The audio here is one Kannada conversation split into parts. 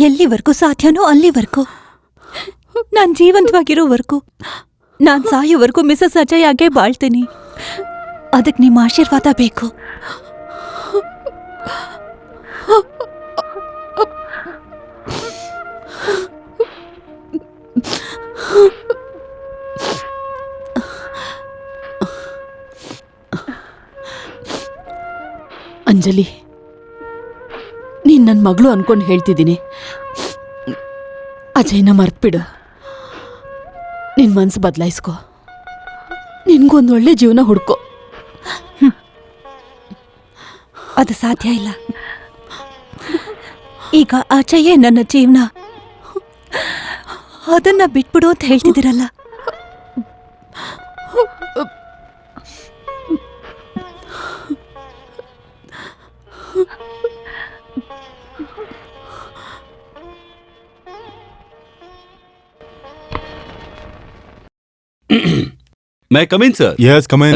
ಎಲ್ಲಿವರೆಗೂ ಸಾಧ್ಯನೋ ಅಲ್ಲಿವರೆಗೂ, ನಾನ್ ಜೀವಂತವಾಗಿರೋವರೆಗೂ, ನಾನ್ ಸಾಯೋವರೆಗೂ ಮಿಸಸ್ ಅಜಯ್ ಆಗೇ ಬಾಳ್ತೀನಿ. ಅದಕ್ಕೆ ನಿಮ್ಮ ಆಶೀರ್ವಾದ ಬೇಕು. ಅಂಜಲಿ, ನೀನ್ ನನ್ನ ಮಗಳು ಅನ್ಕೊಂಡು ಹೇಳ್ತಿದ್ದೀನಿ. ಅಜಯ್ನ ಮರ್ತ್ಬಿಡು. ನಿನ್ ಮನ್ಸು ಬದಲಾಯಿಸ್ಕೊ. ನಿನ್ಗೊಂದು ಒಳ್ಳೆ ಜೀವನ ಹುಡ್ಕೋ. ಅದು ಸಾಧ್ಯ ಇಲ್ಲ. ಈಗ ಅಜಯೇ ನನ್ನ ಜೀವನ. ಅದನ್ನ ಬಿಟ್ಬಿಡು ಅಂತ ಹೇಳ್ತಿದ್ದೀರಲ್ಲ. May I come in, sir? Yes, come in.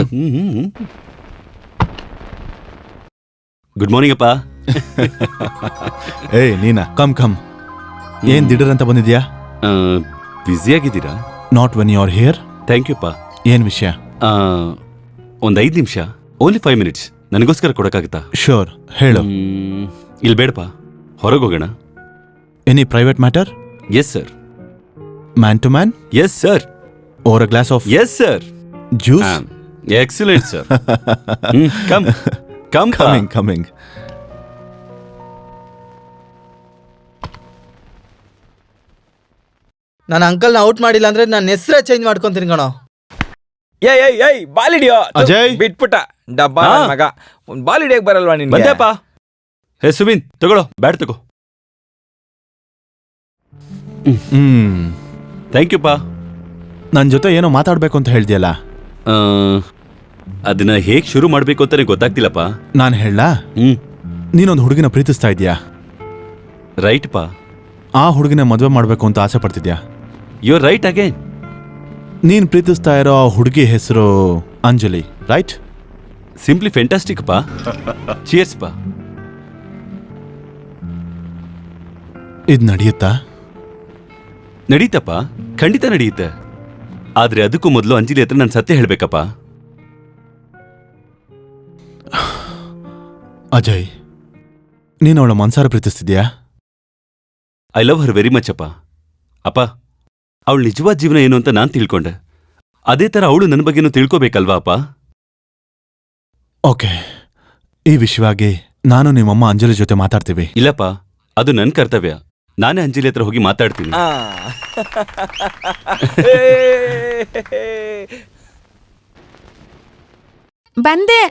Good morning, appa. Hey, Neena, come. ಏನ್ ದಿಢೀರ್ ಅಂತ ಬಂದಿದ್ಯಾ? ಬ್ಯುಸಿ ಆಗಿದ್ದೀರಾ? Not when you're here. Thank you, ಅಪ್ಪ. ಏನ್ ವಿಷಯ? ಒಂದು 5 ನಿಮಿಷ, ಓನ್ಲಿ 5 minutes ನನಗೋಸ್ಕರ ಕೊಡಕ್ಕಾಗತ್ತಾ? ಶೋರ್, ಹೇಳು. ಇಲ್ಲಿ ಬೇಡಪ್ಪ, ಹೊರಗೆ ಹೋಗೋಣ. Any private matter? Yes sir. Man to man? Yes sir. Or a glass of? Yes sir. Juice? Excellent sir. Coming. ನನ್ನ ಅಂಕಲ್ನ ಔಟ್ ಮಾಡಿಲ್ಲ ಅಂದ್ರೆ ನನ್ನ ಹೆಸರೇ ಚೇಂಜ್ ಮಾಡ್ಕೊಂತೀನಿ ಕಣೋ. ಏಯ್ ಬಾಲ್ ಹಿಡಿಯೋ. ಅಜಯ್ ಬಿಟ್ಬಿಟ್ಟ ಡಬ್ಬ ಮಗ. ಒಂದು ಬಾಲ್ ಹಿಡಿಯಕ್ ಬರಲ್ವಾ ನಿನ್ಗೆ? ಬಂದೆಪ್ಪ. ಹೇ ಸುಬಿನ್, ತಗೊಳ್ಳೋ, ಬ್ಯಾಟ್ ತಗೋ. ಥ್ಯಾಂಕ್ ಯು ಪಾ. ನನ್ನ ಜೊತೆ ಏನೋ ಮಾತಾಡ್ಬೇಕು ಅಂತ ಹೇಳ್ದಿಯಲ್ಲ, ಅದನ್ನ ಹೇಗ್ ಶುರು ಮಾಡ್ಬೇಕು ಅಂತಾನೆ ಗೊತ್ತಾಗ್ತಿಲ್ಲಪ್ಪ. ನಾನು ಹೇಳಲಾ? ನೀನೊಂದು ಹುಡುಗಿನ ಪ್ರೀತಿಸ್ತಾ ಇದೀಯಾ? ರೈಟ್ ಪಾ. ಆ ಹುಡುಗಿನ ಮದುವೆ ಮಾಡ್ಬೇಕು ಅಂತ ಆಸೆ ಪಡ್ತಿದ್ಯಾ? You are right again. ನೀನ್ ಪ್ರೀತಿಸ್ತಾ ಇರೋ ಆ ಹುಡುಗಿ ಹೆಸರು ಅಂಜಲಿ, ರೈಟ್? ಸಿಂಪ್ಲಿ ಫ್ಯಾಂಟಾಸ್ಟಿಕ್ ಪಾ. ಚಿಯರ್ಸ್ ಪಾ. ಇದು ನಡೆಯುತ್ತಾ? ನಡೀತಪ್ಪ, ಖಂಡಿತ ನಡೆಯುತ್ತೆ. ಆದ್ರೆ ಅದಕ್ಕೂ ಮೊದಲು ಅಂಜಲಿ ಹತ್ರ ನಾನು ಸತ್ಯ ಹೇಳ್ಬೇಕಪ್ಪ. ಅಜಯ್, ನೀನು ಅವಳ ಮನ್ಸಾರ ಪ್ರೀತಿಸ್ತಿದ್ಯಾ? I love her very much ಅಪ್ಪ. ಅಪ್ಪ, ಅವಳ ನಿಜವಾದ ಜೀವನ ಏನು ಅಂತ ನಾನು ತಿಳ್ಕೊಂಡೆ. ಅದೇ ತರ ಅವಳು ನನ್ನ ಬಗ್ಗೆನೂ ತಿಳ್ಕೋಬೇಕಲ್ವಾ ಅಪ್ಪ? ಓಕೆ, ಈ ವಿಷಯವಾಗಿ ನಾನು ನಿಮ್ಮಮ್ಮ ಅಂಜಲಿ ಜೊತೆ ಮಾತಾಡ್ತೀವಿ. ಇಲ್ಲಪ್ಪ, ಅದು ನನ್ನ ಕರ್ತವ್ಯ. ನಾನೇ ಅಂಜಲಿ ಹತ್ರ ಹೋಗಿ ಮಾತಾಡ್ತೀನಿ. ಬಂದೆ.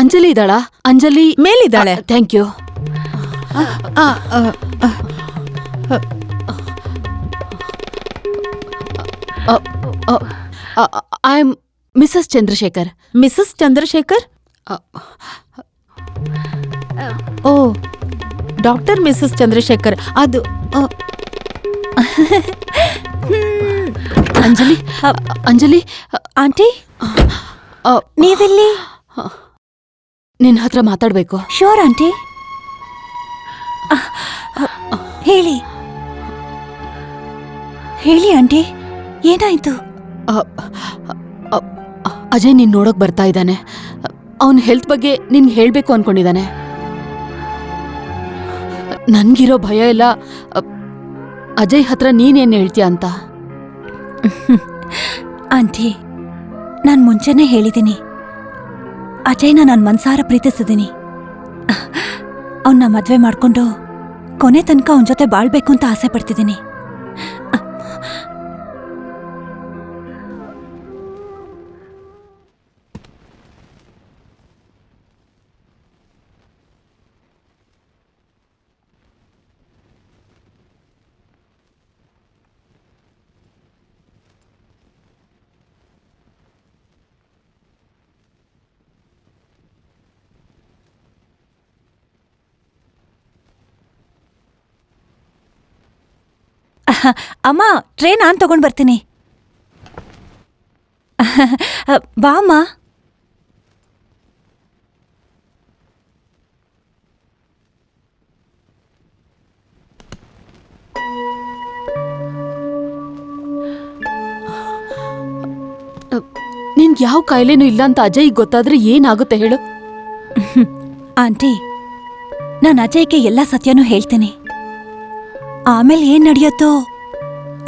ಅಂಜಲಿ ಇದ್ದಾಳಾ? ಅಂಜಲಿ ಮೇಲಿದ್ದಾಳೆ. Thank you. I am Mrs Chandrashekar. Mrs Chandrashekar? Oh, doctor Mrs Chandrashekar. ಅದು ಅಂಜಲಿ. ಅಂಜಲಿ ಆಂಟಿ, ನೀವೆಲ್ಲಿ? ನಿನ್ನ ಹತ್ರ ಮಾತಾಡ್ಬೇಕು. ಶೋರ್ ಆಂಟಿ, ಹೇಳಿ ಆಂಟಿ, ಏನಾಯ್ತು? ಅಜಯ್ ನೀನ್ ನೋಡೋಕ್ ಬರ್ತಾ ಇದ್ದಾನೆ. ಅವನ ಹೆಲ್ತ್ ಬಗ್ಗೆ ನಿನ್ಗೆ ಹೇಳ್ಬೇಕು ಅನ್ಕೊಂಡಿದ್ದಾನೆ. ನನ್ಗಿರೋ ಭಯ ಎಲ್ಲ ಅಜಯ್ ಹತ್ರ ನೀನೇನ್ ಹೇಳ್ತೀಯ ಅಂತ. ಆಂಟಿ, ನಾನು ಮುಂಚೆನೇ ಹೇಳಿದ್ದೀನಿ, ಅಜಯ್ನ ನಾನು ಮನ್ಸಾರ ಪ್ರೀತಿಸಿದ್ದೀನಿ. ಅವನ್ನ ಮದ್ವೆ ಮಾಡ್ಕೊಂಡು ಕೊನೆ ತನಕ ಅವನ ಜೊತೆ ಬಾಳ್ಬೇಕು ಅಂತ ಆಸೆ ಪಡ್ತಿದ್ದೀನಿ. ಅಮ್ಮ, ಟ್ರೇ ನಾನು ತಗೊಂಡು ಬರ್ತೀನಿ. ಬಾ ಅಮ್ಮ. ನಿನ್ಗೆ ಯಾವ ಕಾಯಿಲೆನೂ ಇಲ್ಲ ಅಂತ ಅಜಯ್ ಗೊತ್ತಾದ್ರೆ ಏನಾಗುತ್ತೆ ಹೇಳು? ಆಂಟಿ, ನಾನು ಅಜಯ್ಗೆ ಎಲ್ಲ ಸತ್ಯನೂ ಹೇಳ್ತೀನಿ. ಆಮೇಲೆ ಏನ್ ನಡೆಯುತ್ತೋ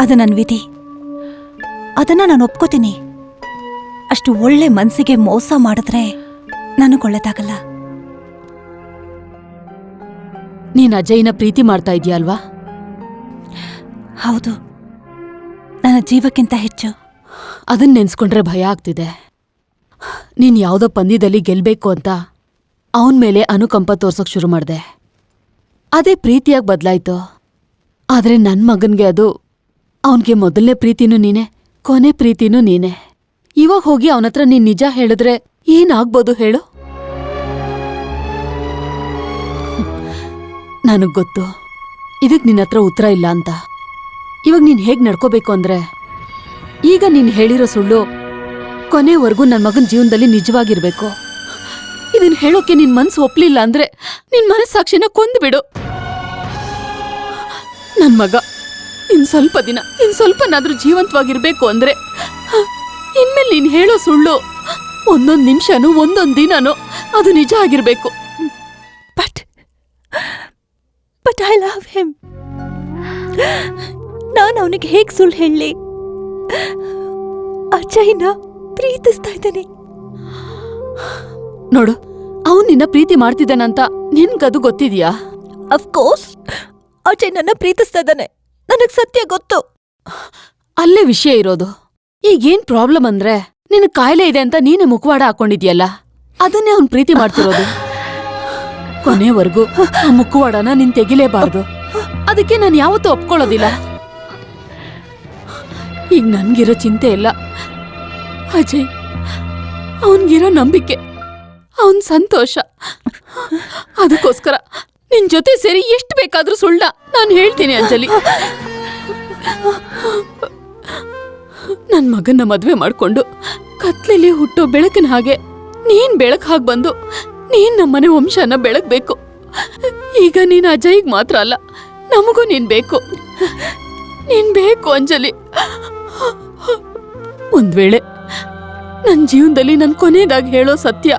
ಅದು ನನ್ನ ವಿಧಿ. ಅದನ್ನ ನಾನು ಒಪ್ಕೋತೀನಿ. ಅಷ್ಟು ಒಳ್ಳೆ ಮನ್ಸಿಗೆ ಮೋಸ ಮಾಡಿದ್ರೆ ನನಗೊಳ್ಳೆದಾಗಲ್ಲ. ನೀನ್ ಅಜಯ್ನ ಪ್ರೀತಿ ಮಾಡ್ತಾ ಇದೀಯ ಅಲ್ವಾ? ಹೌದು, ನನ್ನ ಜೀವಕ್ಕಿಂತ ಹೆಚ್ಚು. ಅದನ್ನ ನೆನ್ಸ್ಕೊಂಡ್ರೆ ಭಯ ಆಗ್ತಿದೆ. ನೀನ್ ಯಾವ್ದೋ ಪಂದ್ಯದಲ್ಲಿ ಗೆಲ್ಬೇಕು ಅಂತ ಅವನ್ ಮೇಲೆ ಅನುಕಂಪ ತೋರ್ಸಕ್ ಶುರು ಮಾಡ್ದೆ. ಅದೇ ಪ್ರೀತಿಯಾಗಿ ಬದ್ಲಾಯ್ತು. ಆದ್ರೆ ನನ್ ಮಗನ್ಗೆ ಅದು ಅವನ್ಗೆ ಮೊದಲನೇ ಪ್ರೀತಿನೂ ನೀನೆ, ಕೊನೆ ಪ್ರೀತಿನೂ ನೀನೆ. ಇವಾಗ ಹೋಗಿ ಅವನತ್ರ ನೀನ್ ನಿಜ ಹೇಳಿದ್ರೆ ಏನಾಗ್ಬೋದು ಹೇಳು? ನನಗ್ ಗೊತ್ತು ಇದಕ್ ನಿನ್ನತ್ರ ಉತ್ತರ ಇಲ್ಲ ಅಂತ. ಇವಾಗ ನೀನ್ ಹೇಗ್ ನಡ್ಕೋಬೇಕು ಅಂದ್ರೆ, ಈಗ ನೀನ್ ಹೇಳಿರೋ ಸುಳ್ಳು ಕೊನೆವರೆಗೂ ನನ್ ಮಗನ್ ಜೀವನದಲ್ಲಿ ನಿಜವಾಗಿರ್ಬೇಕು. ಇದನ್ ಹೇಳೋಕೆ ನಿನ್ ಮನ್ಸು ಒಪ್ಲಿಲ್ಲ ಅಂದ್ರೆ ನಿನ್ ಮನಸ್ಸಾಕ್ಷಿನ ಕೊಂದ್ಬಿಡು. ನನ್ ಮಗ ಇನ್ ಸ್ವಲ್ಪನಾದ್ರೂ ಜೀವಂತವಾಗಿರ್ಬೇಕು ಅಂದ್ರೆ ಇನ್ಮೇಲೆ ನೀನ್ ಹೇಳೋ ಸುಳ್ಳು ಒಂದೊಂದ್ ನಿಮಿಷನೂ ಒಂದೊಂದ್ ದಿನನೂ ಅದು ನಿಜ ಆಗಿರ್ಬೇಕು. But I love him. ನಾನು ಅವನಿಗೆ ಹೇಗ್ ಸುಳ್ಳು ಹೇಳಲಿ? ಅಜಯ್ನ ಪ್ರೀತಿಸ್ತಾ ಇದ್ದೀನಿ. ನೋಡು, ಅವನ್ ನಿನ್ನ ಪ್ರೀತಿ ಮಾಡ್ತಿದ್ದಾನಂತ ನಿನ್ಗದು ಗೊತ್ತಿದ್ಯಾ? ಅಫ್ಕೋರ್ಸ್ ಅಜಯ್ ನನ್ನ ಪ್ರೀತಿಸ್ತಾ ಇದ್ದಾನೆ. ನನಗ್ ಸತ್ಯ ಗೊತ್ತು. ಅಲ್ಲೇ ವಿಷಯ ಇರೋದು. ಈಗೇನ್ ಪ್ರಾಬ್ಲಮ್ ಅಂದ್ರೆ, ನಿನ್ ಕಾಯಿಲೆ ಇದೆ ಅಂತ ನೀನೆ ಮುಖವಾಡ ಹಾಕೊಂಡಿದ್ಯಲ್ಲ, ಅದನ್ನೇ ಅವ್ನ್ ಪ್ರೀತಿ ಮಾಡ್ತಿರೋದು. ಕೊನೆವರೆಗೂ ಆ ಮುಖವಾಡನ ನೀನ್ ತೆಗಿಲೇಬಾರ್ದು. ಅದಕ್ಕೆ ನಾನು ಯಾವತ್ತೂ ಒಪ್ಕೊಳ್ಳೋದಿಲ್ಲ. ಈಗ ನನ್ಗಿರೋ ಚಿಂತೆ ಇಲ್ಲ ಅಜಯ್, ಅವನ್ಗಿರೋ ನಂಬಿಕೆ, ಅವನ್ ಸಂತೋಷ. ಅದಕ್ಕೋಸ್ಕರ ನಿನ್ ಜೊತೆ ಸೇರಿ ಎಷ್ಟು ಬೇಕಾದ್ರೂ ಸುಳ್ಳ ನಾನು ಹೇಳ್ತೀನಿ ಅಂಜಲಿ. ನನ್ ಮಗನ್ನ ಮದ್ವೆ ಮಾಡ್ಕೊಂಡು ಕತ್ಲೆಲಿ ಹುಟ್ಟೋ ಬೆಳಕಿನ ಹಾಗೆ ನೀನ್ ಬೆಳಕ್ ಹಾಗೆ ಬಂದು ನೀನ್ ನಮ್ಮನೆ ವಂಶನ ಬೆಳಗ್ಬೇಕು. ಈಗ ನೀನ್ ಅಜಯ್ಗ್ ಮಾತ್ರ ಅಲ್ಲ, ನಮಗೂ ನೀನ್ ಬೇಕು. ನೀನ್ ಬೇಕು ಅಂಜಲಿ. ಒಂದ್ ವೇಳೆ ನನ್ ಜೀವನದಲ್ಲಿ ನನ್ ಕೊನೆಯದಾಗಿ ಹೇಳೋ ಸತ್ಯ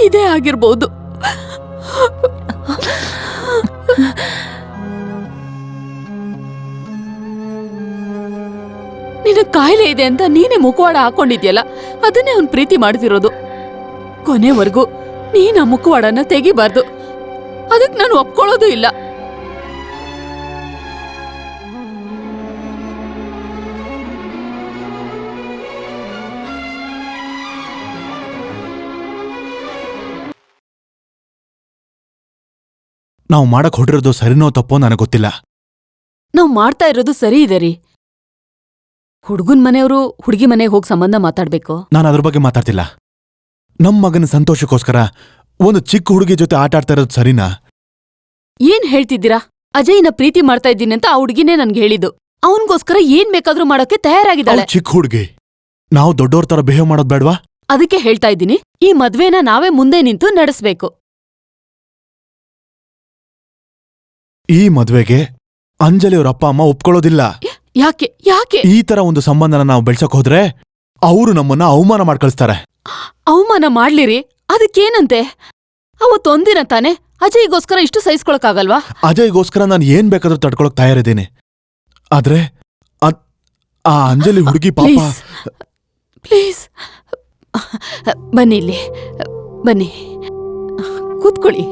ಇದೇ ಆಗಿರ್ಬೋದು. ನಿನ್ನ ಕಾಯಿಲೆ ಇದೆ ಅಂತ ನೀನೇ ಮುಖವಾಡ ಹಾಕೊಂಡಿದ್ಯಲ್ಲ, ಅದನ್ನೇ ಅವ್ನ್ ಪ್ರೀತಿ ಮಾಡ್ತಿರೋದು. ಕೊನೆವರೆಗೂ ನೀನ್ ಆ ಮುಖವಾಡನ ತೆಗಿಬಾರ್ದು. ಅದಕ್ ನಾನು ಒಪ್ಕೊಳ್ಳೋದು ಇಲ್ಲ. ನಾವು ಮಾಡಕ್ ಹೊಡಿರೋದು ಸರಿನೋ ತಪ್ಪೋ ನನಗೆ ಗೊತ್ತಿಲ್ಲ. ನಾವ್ ಮಾಡ್ತಾ ಇರೋದು ಸರಿ ಇದೆ ರೀ. ಹುಡುಗನ್ ಮನೆಯವರು ಹುಡುಗಿ ಮನೆಗೆ ಹೋಗಿ ಸಂಬಂಧ ಮಾತಾಡ್ಬೇಕು. ನಾನು ಅದ್ರ ಬಗ್ಗೆ ಮಾತಾಡ್ತಿಲ್ಲ. ನಮ್ ಮಗನ ಸಂತೋಷಕ್ಕೋಸ್ಕರ ಒಂದು ಚಿಕ್ಕ ಹುಡುಗಿ ಜೊತೆ ಆಟ ಆಡ್ತಾ ಇರೋದು ಸರಿನಾ? ಏನ್ ಹೇಳ್ತಿದ್ದೀರಾ? ಅಜಯ್ನ ಪ್ರೀತಿ ಮಾಡ್ತಾ ಇದ್ದೀನಿ ಅಂತ ಆ ಹುಡುಗಿನೇ ನನ್ಗೆ ಹೇಳಿದ್ದು. ಅವನ್ಗೋಸ್ಕರ ಏನ್ ಬೇಕಾದ್ರೂ ಮಾಡೋಕೆ ತಯಾರಾಗಿದ್ದಾಳೆ. ಚಿಕ್ಕ ಹುಡುಗಿ, ನಾವು ದೊಡ್ಡೋರ್ ತರ ಬಿಹೇವ್ ಮಾಡೋದ್ ಬೇಡ್ವಾ? ಅದಕ್ಕೆ ಹೇಳ್ತಾ ಇದ್ದೀನಿ, ಈ ಮದ್ವೆನ ನಾವೇ ಮುಂದೆ ನಿಂತು ನಡೆಸ್ಬೇಕು. ಈ ಮದ್ವೆಗೆ ಅಂಜಲಿ ಅವ್ರ ಅಪ್ಪ ಅಮ್ಮ ಒಪ್ಕೊಳ್ಳೋದಿಲ್ಲ. ಯಾಕೆ ಯಾಕೆ ಈ ತರ ಒಂದು ಸಂಬಂಧನ ನಾವು ಬೆಳ್ಸಕ್ ಹೋದ್ರೆ ಅವರು ನಮ್ಮನ್ನ ಅವಮಾನ ಮಾಡ್ಕಳಿಸ್ತಾರೆ. ಅವಮಾನ ಮಾಡ್ಲಿರಿ, ಅದಕ್ಕೇನಂತೆ? ಅವತ್ತೊಂದಿನ ತಾನೆ ಅಜಯ್ಗೋಸ್ಕರ ಇಷ್ಟು ಸಹಿಸ್ಕೊಳಕ್ಕಾಗಲ್ವಾ? ಅಜಯ್ಗೋಸ್ಕರ ನಾನು ಏನ್ ಬೇಕಾದ್ರೂ ತಡ್ಕೊಳಕ್ ತಯಾರಿದ್ದೀನಿ. ಆದ್ರೆ ಆ ಅಂಜಲಿ ಹುಡುಗಿ ಪಾಪ. ಪ್ಲೀಸ್ ಬನ್ನಿ, ಇಲ್ಲಿ ಬನ್ನಿ, ಕೂತ್ಕೊಳ್ಳಿ.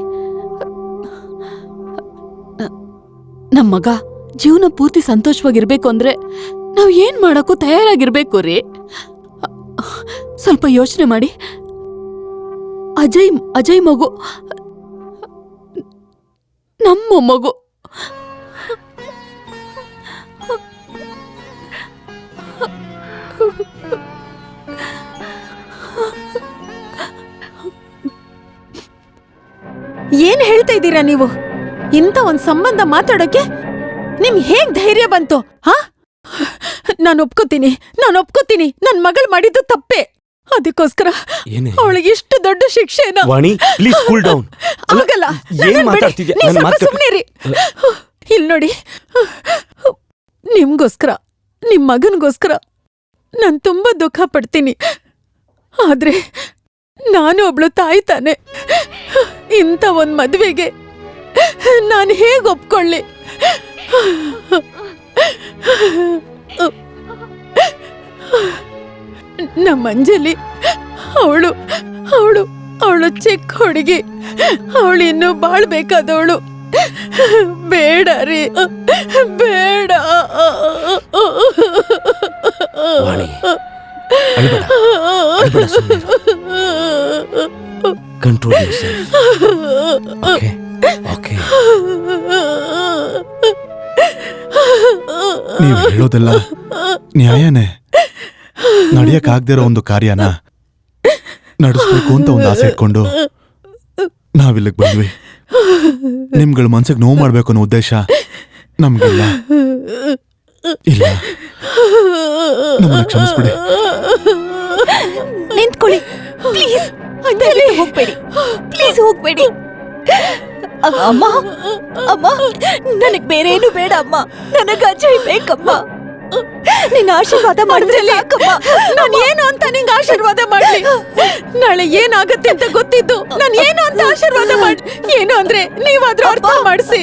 ನಮ್ ಮಗ ಜೀವನ ಪೂರ್ತಿ ಸಂತೋಷವಾಗಿರ್ಬೇಕು ಅಂದ್ರೆ ನಾವ್ ಏನ್ ಮಾಡಕ್ಕೂ ತಯಾರಾಗಿರ್ಬೇಕು ರೀ. ಸ್ವಲ್ಪ ಯೋಚನೆ ಮಾಡಿ. ಅಜಯ್ ಮಗು ನಮ್ಮ ಮಗು. ಏನ್ ಹೇಳ್ತಾ ಇದ್ದೀರಾ ನೀವು? ಇಂಥ ಒಂದ್ ಸಂಬಂಧ ಮಾತಾಡೋಕೆ ನಿಮ್ ಹೇಗ್ ಧೈರ್ಯ ಬಂತು? ಹಾ, ನಾನು ಒಪ್ಕೋತೀನಿ. ನನ್ ಮಗಳು ಮಾಡಿದ್ದು ತಪ್ಪೇ. ಅದಕ್ಕೋಸ್ಕರ ಅವಳಿಗೆ ಇಷ್ಟು ದೊಡ್ಡ ಶಿಕ್ಷೆನ. ವಾಣಿ, ಪ್ಲೀಸ್ ಕೂಲ್ ಡೌನ್. ಆಗಲ್ಲ. ಸುಮ್ನಿರಿ. ಇಲ್ ನೋಡಿ, ನಿಮ್ಗೋಸ್ಕರ, ನಿಮ್ ಮಗನ್ಗೋಸ್ಕರ ನಾನ್ ತುಂಬಾ ದುಃಖ ಪಡ್ತೀನಿ. ಆದ್ರೆ ನಾನು ಒಬ್ಳು ತಾಯಿ ತಾನೆ. ಇಂಥ ಒಂದ್ ಮದ್ವೆಗೆ ನಾನು ಹೇಗ್ ಒಪ್ಕೊಳ್ಳಿ? ನಮ್ಮ ಅಂಜಲಿ ಅವಳು ಅವಳು ಅವಳು ಚಿಕ್ಕ ಹುಡುಗಿ, ಅವಳು ಇನ್ನೂ ಬಾಳ್ಬೇಕಾದವಳು. ಬೇಡ ರೀ, ಬೇಡ. ವಾಣಿ, ಅಳ್ಬೇಡ, ಅಳ್ಬೇಡ, ಕಂಟ್ರೋಲ್ ಯೋರ್ಸೆಲ್ಫ್. Okay okay. ನೀವ್ ಹೇಳೋದೆಲ್ಲ ನ್ಯಾಯನೇ. ನಡೆಯಕ್ಕಾಗ್ದಿರೋ ಒಂದು ಕಾರ್ಯನ ನಡೆಸ್ಬೇಕು ಅಂತ ಒಂದು ಆಸೆ ಇಟ್ಕೊಂಡು ನಾವಿಲ್ಲಿಗೆ ಬಂದ್ವಿ. ನಿಮ್ಗಳ ಮನ್ಸಿಗೆ ನೋವು ಮಾಡ್ಬೇಕು ಅನ್ನೋ ಉದ್ದೇಶ ನಮ್ಗಿಲ್ಲ. ಇಲ್ಲ, ನಮ್ಮನ್ನ ಕ್ಷಮಿಸ್ಬಿಡಿ. ನಿಂತ್ಕೊಳ್ಳಿ ಪ್ಲೀಸ್. ಹೋಗ್ಬೇಡಿ ಪ್ಲೀಸ್, ಹೋಗ್ಬೇಡಿ. ಅಮ್ಮ ಅಮ್ಮ, ನನಗ್ ಬೇರೆ ಏನು ಬೇಡ ಅಮ್ಮ. ನನಗ ಅಜಯ್ ಬೇಕಮ್ಮ. ನಿನ್ನ ಆಶೀರ್ವಾದ ಮಾಡಿದ್ರೆ ಸಾಕಮ್ಮ. ನಾನು ಏನು ಅಂತ ನಿಂಗೆ ಆಶೀರ್ವಾದ ಮಾಡ್ಲಿ? ನಾಳೆ ಏನಾಗತ್ತೆ ಅಂತ ಗೊತ್ತಿದ್ದು ನಾನು ಏನು ಅಂತ ಆಶೀರ್ವಾದ ಮಾಡಿ, ಏನು ಅಂದ್ರೆ ನೀವಾದ್ರೂ ಅರ್ಥ ಮಾಡಿಸಿ.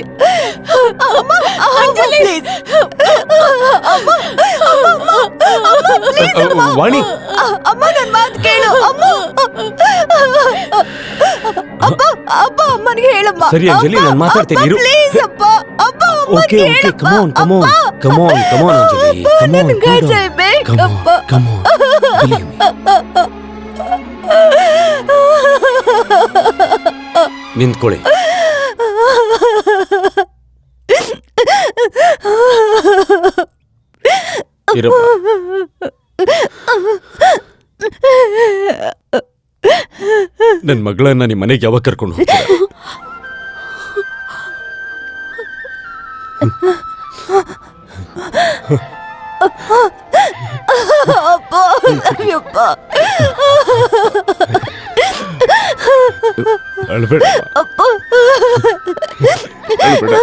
ವಾಣಿ, ಅಮ್ಮ, ನನ್ ಮಾತು ಕೇಳು ಅಮ್ಮ. ಅಪ್ಪ ಅಪ್ಪ, ಅಮ್ಮನಿಗೆ ಹೇಳಮ್ಮ. ಸರಿ ಅಂಜಲಿ, ನಾನು ಮಾತಾಡ್ತೀನಿ ಇರು. ಪ್ಲೀಸ್ ಅಪ್ಪ, ಅಪ್ಪ okay okay, come on come on come on come on Anjali, come on, ನನಗೆ ಅಜಯ್ ಬೇಕಪ್ಪ. Come on, believe me. ನಿಂತ್ಕೊಳ್ಳಿ. ಇರಪ್ಪ. ನನ್ ಮಗಳನ್ನ ನಿಮ್ಮ ಮನೆಗೆ ಯಾವಾಗ ಕರ್ಕೊಂಡು ಹೋಗ್ತೀರಾ? ಅಪ್ಪ, ಅಯ್ಯಪ್ಪ. ಅಳ್ಬೇಡ ಅಪ್ಪ, ಅಳ್ಬೇಡ.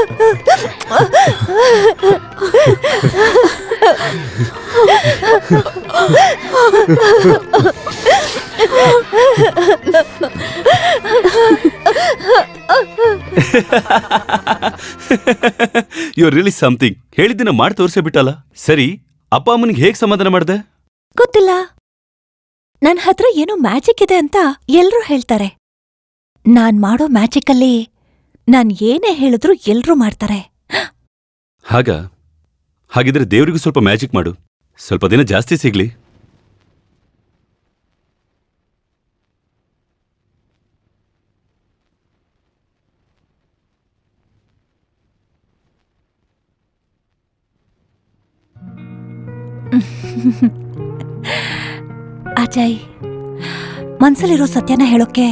You are really something. ಹೇಳಿದ್ದನ್ನ ಮಾಡಿ ತೋರಿಸೇ ಬಿಟ್ಟಲ್ಲ. ಸರಿ, ಅಪ್ಪ ಅಮ್ಮನಿಗೆ ಹೇಗ್ ಸಮಾಧಾನ ಮಾಡ್ದೆ? ಗೊತ್ತಿಲ್ಲ. ನನ್ ಹತ್ರ ಏನೋ ಮ್ಯಾಜಿಕ್ ಇದೆ ಅಂತ ಎಲ್ರೂ ಹೇಳ್ತಾರೆ. ನಾನ್ ಮಾಡೋ ಮ್ಯಾಜಿಕಲ್ಲಿ ನಾನ್ ಏನೇ ಹೇಳಿದ್ರು ಎಲ್ರೂ ಮಾಡ್ತಾರೆ. ಹಾಗಿದ್ರೆ ದೇವರಿಗೂ ಸ್ವಲ್ಪ ಮ್ಯಾಜಿಕ್ ಮಾಡು, ಸ್ವಲ್ಪ ದಿನ ಜಾಸ್ತಿ ಸಿಗ್ಲಿ. ಅಜಯ್, ಮನ್ಸಲ್ಲಿರೋ ಸತ್ಯನ ಹೇಳೋಕೆ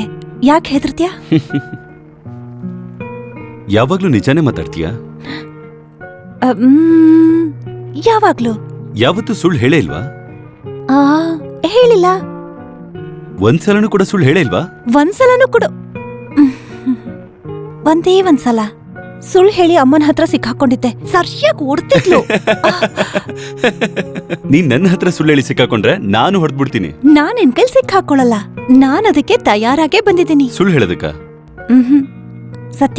ಯಾಕೆ ಹೆದರ್ತ್ಯಾ? ಯಾವಾಗ್ಲೂ ನಿಜಾನೇ ಮಾತಾಡ್ತೀಯಾ? ಯಾವಾಗ್ಲೂ. ಯಾವತ್ತೂ ಸುಳ್ಳು ಹೇಳೇ ಇಲ್ವಾ? ಹೇಳಿಲ್ಲ. ಒಂದ್ಸಲನೂ ಕೂಡ ಸುಳ್ಳು ಹೇಳೇ ಇಲ್ವಾ? ಒಂದ್ಸಲನೂ ಕೂಡ. ಒಂದೇ ಒಂದ್ಸಲ ಸುಳ್ಳು ಹೇಳಿ ಅಮ್ಮನ ಹತ್ರ ಸಿಕ್ಕಾಕೊಂಡಿದ್ದೆ. ಸರಿಯಾಗಿ ಓಡ್ತಿದ್ಲು. ನೀನ್ ನನ್ನ ಹತ್ರ ಸುಳ್ಳು ಹೇಳಿ ಸಿಕ್ಕಾಕೊಂಡ್ರೆ ನಾನು ಹೊಡೆದ್ಬಿಡ್ತೀನಿ. ನಾನ್ ನಿನ್ ಕೈಲಿ ಸಿಕ್ಕಾಕೊಳ್ಳಲ್ಲ. ನಾನ್ ಅದಕ್ಕೆ ತಯಾರಾಗೇ ಬಂದಿದ್ದೀನಿ. ಸುಳ್ಳು ಹೇಳೋದಕ್ಕ? ಸತ್ಯ